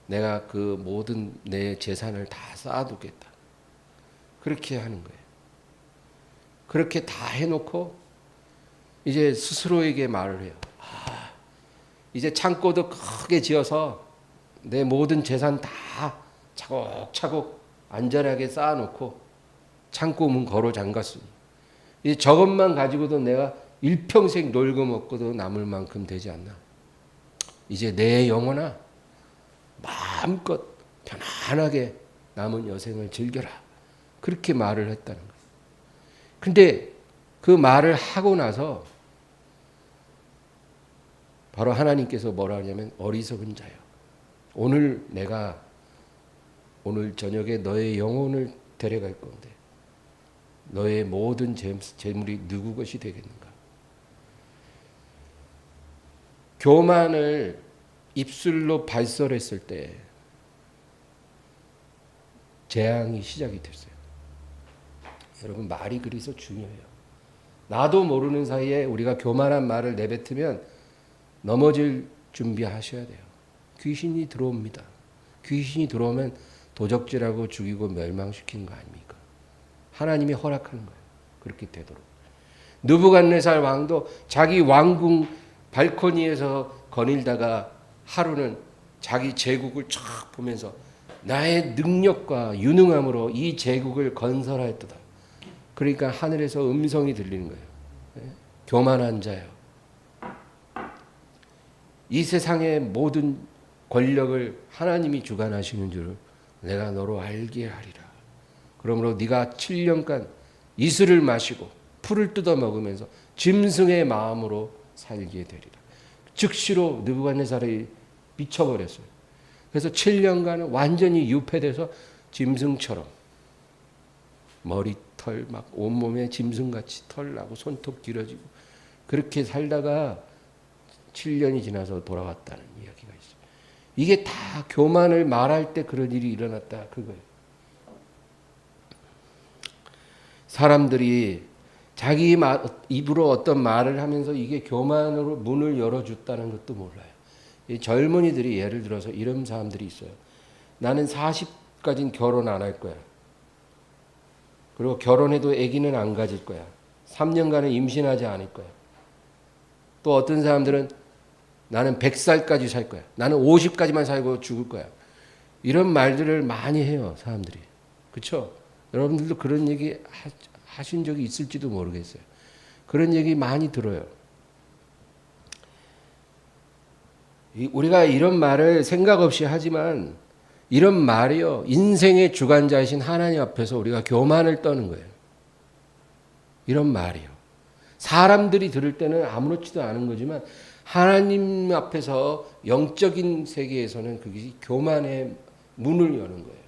[SPEAKER 1] 내가 그 모든 내 재산을 다 쌓아두겠다. 그렇게 하는 거예요. 그렇게 다 해놓고 이제 스스로에게 말을 해요. 이제 창고도 크게 지어서 내 모든 재산 다 차곡차곡 안전하게 쌓아놓고 창고 문 걸어 잠갔으니 이제 저것만 가지고도 내가 일평생 놀고 먹고도 남을 만큼 되지 않나. 이제 내 영혼아 마음껏 편안하게 남은 여생을 즐겨라. 그렇게 말을 했다는 거예요. 근데 그 말을 하고 나서 바로 하나님께서 뭐라 하냐면 어리석은 자요. 오늘 내가 오늘 저녁에 너의 영혼을 데려갈 건데 너의 모든 재물이 누구 것이 되겠는가. 교만을 입술로 발설했을 때 재앙이 시작이 됐어요. 여러분 말이 그래서 중요해요. 나도 모르는 사이에 우리가 교만한 말을 내뱉으면 넘어질 준비하셔야 돼요. 귀신이 들어옵니다. 귀신이 들어오면 도적질하고 죽이고 멸망시키는 거 아닙니까? 하나님이 허락하는 거예요. 그렇게 되도록. 느부갓네살 왕도 자기 왕궁 발코니에서 거닐다가 하루는 자기 제국을 쫙 보면서 나의 능력과 유능함으로 이 제국을 건설하였도다. 그러니까 하늘에서 음성이 들리는 거예요. 교만한 자요. 이 세상의 모든 권력을 하나님이 주관하시는 줄 내가 너로 알게 하리라. 그러므로 네가 7년간 이슬을 마시고 풀을 뜯어 먹으면서 짐승의 마음으로 살게 되리라. 즉시로 느부갓네살이 미쳐버렸어요. 그래서 7년간은 완전히 유폐돼서 짐승처럼 머리털 막 온몸에 짐승같이 털 나고 손톱 길어지고 그렇게 살다가 7년이 지나서 돌아왔다는 이야기가 있어요. 이게 다 교만을 말할 때 그런 일이 일어났다 그거예요. 사람들이 자기 입으로 어떤 말을 하면서 이게 교만으로 문을 열어줬다는 것도 몰라요. 이 젊은이들이 예를 들어서 이런 사람들이 있어요. 나는 40까지는 결혼 안 할 거야. 그리고 결혼해도 아기는 안 가질 거야. 3년간은 임신하지 않을 거야. 또 어떤 사람들은 나는 100살까지 살 거야. 나는 50까지만 살고 죽을 거야. 이런 말들을 많이 해요, 사람들이. 그렇죠? 여러분들도 그런 얘기 하신 적이 있을지도 모르겠어요. 그런 얘기 많이 들어요. 우리가 이런 말을 생각 없이 하지만 이런 말이요, 인생의 주관자이신 하나님 앞에서 우리가 교만을 떠는 거예요. 이런 말이요. 사람들이 들을 때는 아무렇지도 않은 거지만 하나님 앞에서 영적인 세계에서는 그게 교만의 문을 여는 거예요.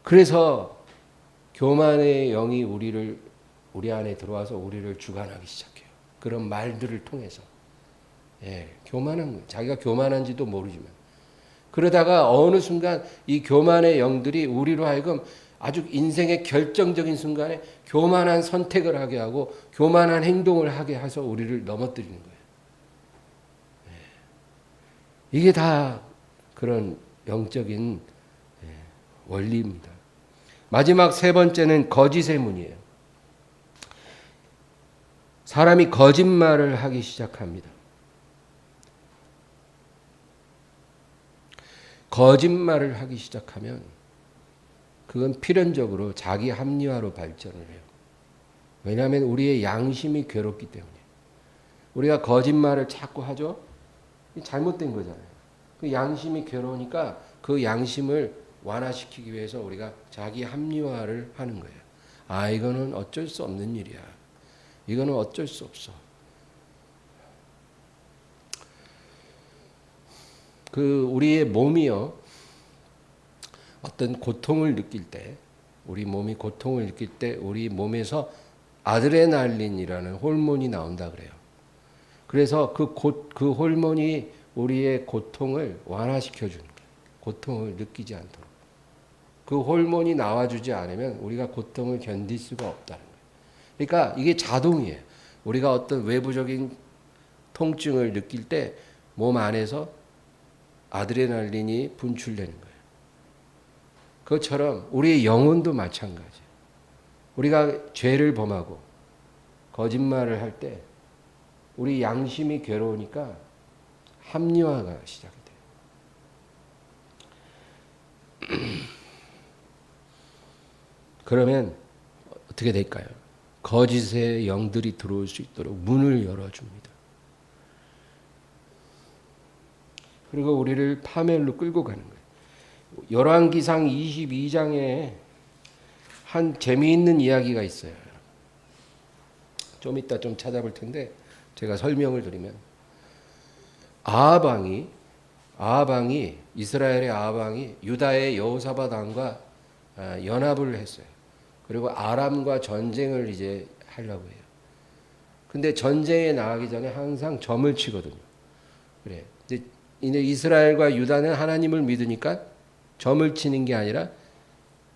[SPEAKER 1] 그래서 교만의 영이 우리 안에 들어와서 우리를 주관하기 시작해요. 그런 말들을 통해서. 예, 교만한 거예요. 자기가 교만한지도 모르지만. 그러다가 어느 순간 이 교만의 영들이 우리로 하여금 아주 인생의 결정적인 순간에 교만한 선택을 하게 하고 교만한 행동을 하게 해서 우리를 넘어뜨리는 거예요. 예. 이게 다 그런 영적인 원리입니다. 마지막 세 번째는 거짓의 문이에요. 사람이 거짓말을 하기 시작합니다. 거짓말을 하기 시작하면 그건 필연적으로 자기 합리화로 발전을 해요. 왜냐하면 우리의 양심이 괴롭기 때문에. 우리가 거짓말을 자꾸 하죠. 잘못된 거잖아요. 그 양심이 괴로우니까 그 양심을 완화시키기 위해서 우리가 자기 합리화를 하는 거예요. 아, 이거는 어쩔 수 없는 일이야. 이거는 어쩔 수 없어. 우리의 몸이요, 어떤 고통을 느낄 때, 우리 몸이 고통을 느낄 때 우리 몸에서 아드레날린이라는 호르몬이 나온다 그래요. 그래서 그 호르몬이 우리의 고통을 완화시켜 주는 거예요. 고통을 느끼지 않도록. 그 호르몬이 나와주지 않으면 우리가 고통을 견딜 수가 없다는 거예요. 그러니까 이게 자동이에요. 우리가 어떤 외부적인 통증을 느낄 때 몸 안에서 아드레날린이 분출되는 거예요. 그것처럼 우리의 영혼도 마찬가지예요. 우리가 죄를 범하고 거짓말을 할 때 우리 양심이 괴로우니까 합리화가 시작이 돼요. 그러면 어떻게 될까요? 거짓의 영들이 들어올 수 있도록 문을 열어줍니다. 그리고 우리를 파멸로 끌고 가는 거예요. 열왕기상 22장에 한 재미있는 이야기가 있어요. 좀 이따 좀 찾아볼 텐데 제가 설명을 드리면 아하방이 이스라엘의 아하방이 유다의 여호사밧 왕과 연합을 했어요. 그리고 아람과 전쟁을 이제 하려고 해요. 근데 전쟁에 나가기 전에 항상 점을 치거든요. 그래. 이제 이스라엘과 유다는 하나님을 믿으니까 점을 치는 게 아니라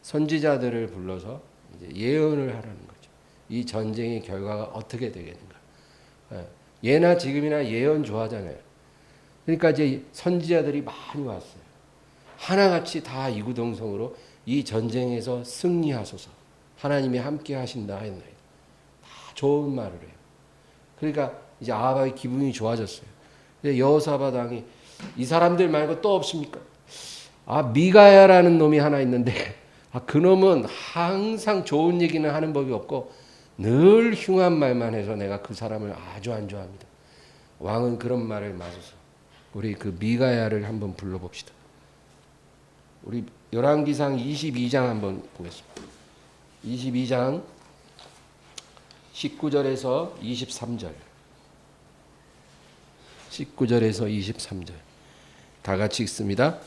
[SPEAKER 1] 선지자들을 불러서 이제 예언을 하라는 거죠. 이 전쟁의 결과가 어떻게 되겠는가. 예나 지금이나 예언 좋아하잖아요. 그러니까 이제 선지자들이 많이 왔어요. 하나같이 다 이구동성으로 이 전쟁에서 승리하소서. 하나님이 함께 하신다 했나이다. 다 좋은 말을 해요. 그러니까 이제 아하방의 기분이 좋아졌어요. 여호사밧 왕이 이 사람들 말고 또 없습니까? 미가야라는 놈이 하나 있는데 그 놈은 항상 좋은 얘기는 하는 법이 없고 늘 흉한 말만 해서 내가 그 사람을 아주 안 좋아합니다. 왕은 그런 말을 마셔서 우리 그 미가야를 한번 불러봅시다. 우리 열왕기상 22장 한번 보겠습니다. 22장 19절에서 23절. 19절에서 23절. 다 같이 읽습니다.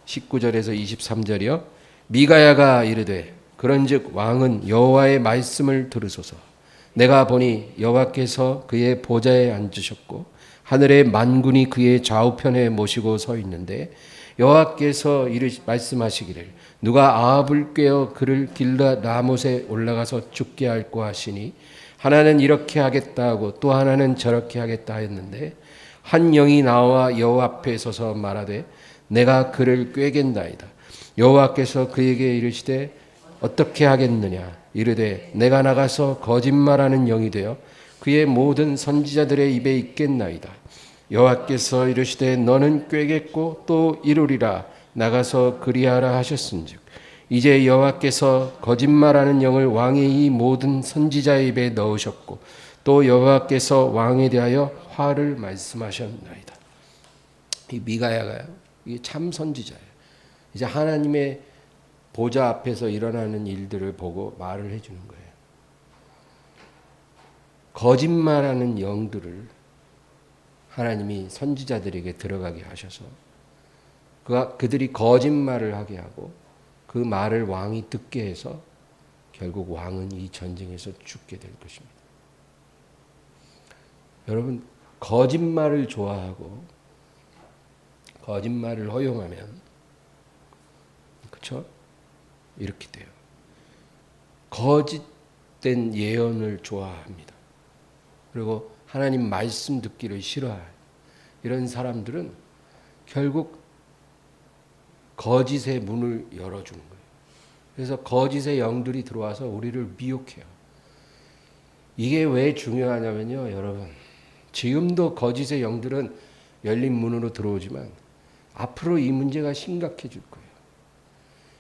[SPEAKER 1] 19절에서 23절이요. 미가야가 이르되 그런즉 왕은 여호와의 말씀을 들으소서. 내가 보니 여호와께서 그의 보좌에 앉으셨고 하늘의 만군이 그의 좌우편에 모시고 서 있는데 여호와께서 말씀하시기를 누가 아합을 꾀어 그를 길라 라못에 올라가서 죽게 할꼬 하시니 하나는 이렇게 하겠다 하고 또 하나는 저렇게 하겠다 했는데 한 영이 나와 여호와 앞에 서서 말하되 내가 그를 꾀겠나이다. 여호와께서 그에게 이르시되 어떻게 하겠느냐 이르되 내가 나가서 거짓말하는 영이 되어 그의 모든 선지자들의 입에 있겠나이다. 여호와께서 이르시되 너는 꾀겠고 또 이루리라. 나가서 그리하라 하셨은즉 이제 여호와께서 거짓말하는 영을 왕의 이 모든 선지자의 입에 넣으셨고 또 여호와께서 왕에 대하여 화를 말씀하셨나이다. 이 미가야가요. 이게 참 선지자예요. 이제 하나님의 보좌 앞에서 일어나는 일들을 보고 말을 해주는 거예요. 거짓말하는 영들을 하나님이 선지자들에게 들어가게 하셔서 그들이 거짓말을 하게 하고 그 말을 왕이 듣게 해서 결국 왕은 이 전쟁에서 죽게 될 것입니다. 여러분, 거짓말을 좋아하고 거짓말을 허용하면 그렇죠? 이렇게 돼요. 거짓된 예언을 좋아합니다. 그리고 하나님 말씀 듣기를 싫어해요. 이런 사람들은 결국 거짓의 문을 열어주는 거예요. 그래서 거짓의 영들이 들어와서 우리를 미혹해요. 이게 왜 중요하냐면요, 여러분. 지금도 거짓의 영들은 열린 문으로 들어오지만 앞으로 이 문제가 심각해질 거예요.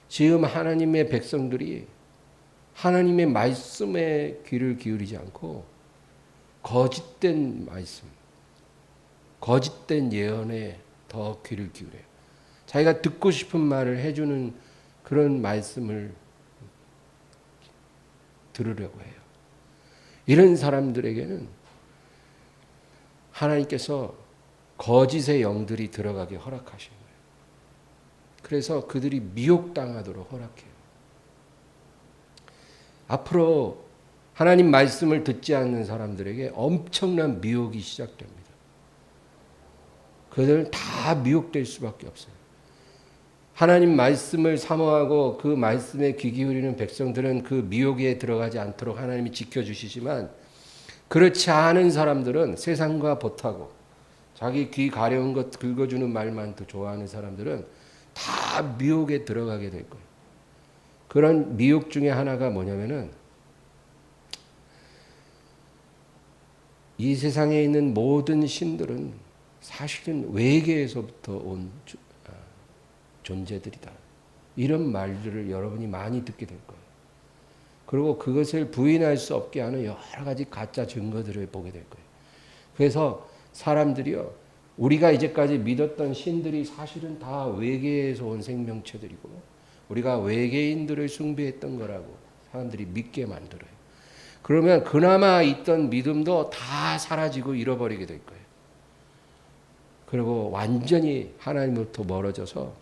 [SPEAKER 1] 지금 하나님의 백성들이 하나님의 말씀에 귀를 기울이지 않고 거짓된 말씀, 거짓된 예언에 더 귀를 기울여요. 자기가 듣고 싶은 말을 해주는 그런 말씀을 들으려고 해요. 이런 사람들에게는 하나님께서 거짓의 영들이 들어가게 허락하시는 거예요. 그래서 그들이 미혹당하도록 허락해요. 앞으로 하나님 말씀을 듣지 않는 사람들에게 엄청난 미혹이 시작됩니다. 그들은 다 미혹될 수밖에 없어요. 하나님 말씀을 사모하고 그 말씀에 귀 기울이는 백성들은 그 미혹에 들어가지 않도록 하나님이 지켜주시지만 그렇지 않은 사람들은 세상과 보타고 자기 귀 가려운 것 긁어주는 말만 더 좋아하는 사람들은 다 미혹에 들어가게 될 거예요. 그런 미혹 중에 하나가 뭐냐면은 이 세상에 있는 모든 신들은 사실은 외계에서부터 온 존재들이다. 이런 말들을 여러분이 많이 듣게 될 거예요. 그리고 그것을 부인할 수 없게 하는 여러 가지 가짜 증거들을 보게 될 거예요. 그래서 사람들이요, 우리가 이제까지 믿었던 신들이 사실은 다 외계에서 온 생명체들이고 우리가 외계인들을 숭배했던 거라고 사람들이 믿게 만들어요. 그러면 그나마 있던 믿음도 다 사라지고 잃어버리게 될 거예요. 그리고 완전히 하나님으로부터 멀어져서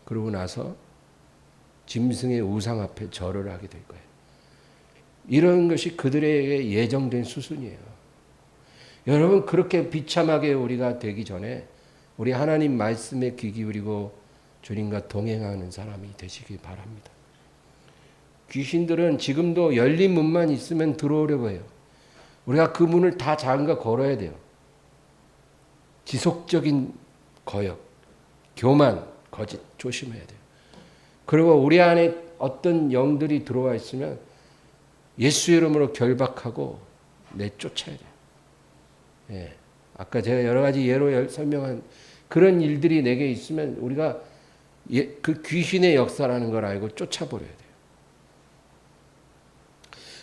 [SPEAKER 1] 그러고 나서 짐승의 우상 앞에 절을 하게 될 거예요. 이런 것이 그들에게 예정된 수순이에요. 여러분, 그렇게 비참하게 우리가 되기 전에 우리 하나님 말씀에 귀 기울이고 주님과 동행하는 사람이 되시기 바랍니다. 귀신들은 지금도 열린 문만 있으면 들어오려고 해요. 우리가 그 문을 다 잠가 걸어야 돼요. 지속적인 거역, 교만, 거짓 조심해야 돼요. 그리고 우리 안에 어떤 영들이 들어와 있으면 예수 이름으로 결박하고 내쫓아야 돼요. 예. 아까 제가 여러 가지 예로 설명한 그런 일들이 내게 있으면 우리가 그 귀신의 역사라는 걸 알고 쫓아버려야 돼요.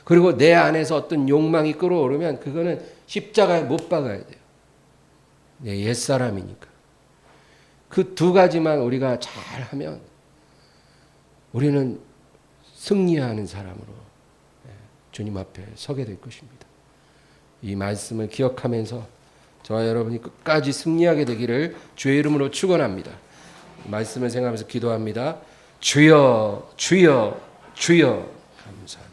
[SPEAKER 1] 그리고 내 안에서 어떤 욕망이 끌어오르면 그거는 십자가에 못 박아야 돼요. 내 옛사람이니까. 그 두 가지만 우리가 잘하면 우리는 승리하는 사람으로 주님 앞에 서게 될 것입니다. 이 말씀을 기억하면서 저와 여러분이 끝까지 승리하게 되기를 주의 이름으로 축원합니다. 말씀을 생각하면서 기도합니다. 주여, 주여, 주여. 감사합니다.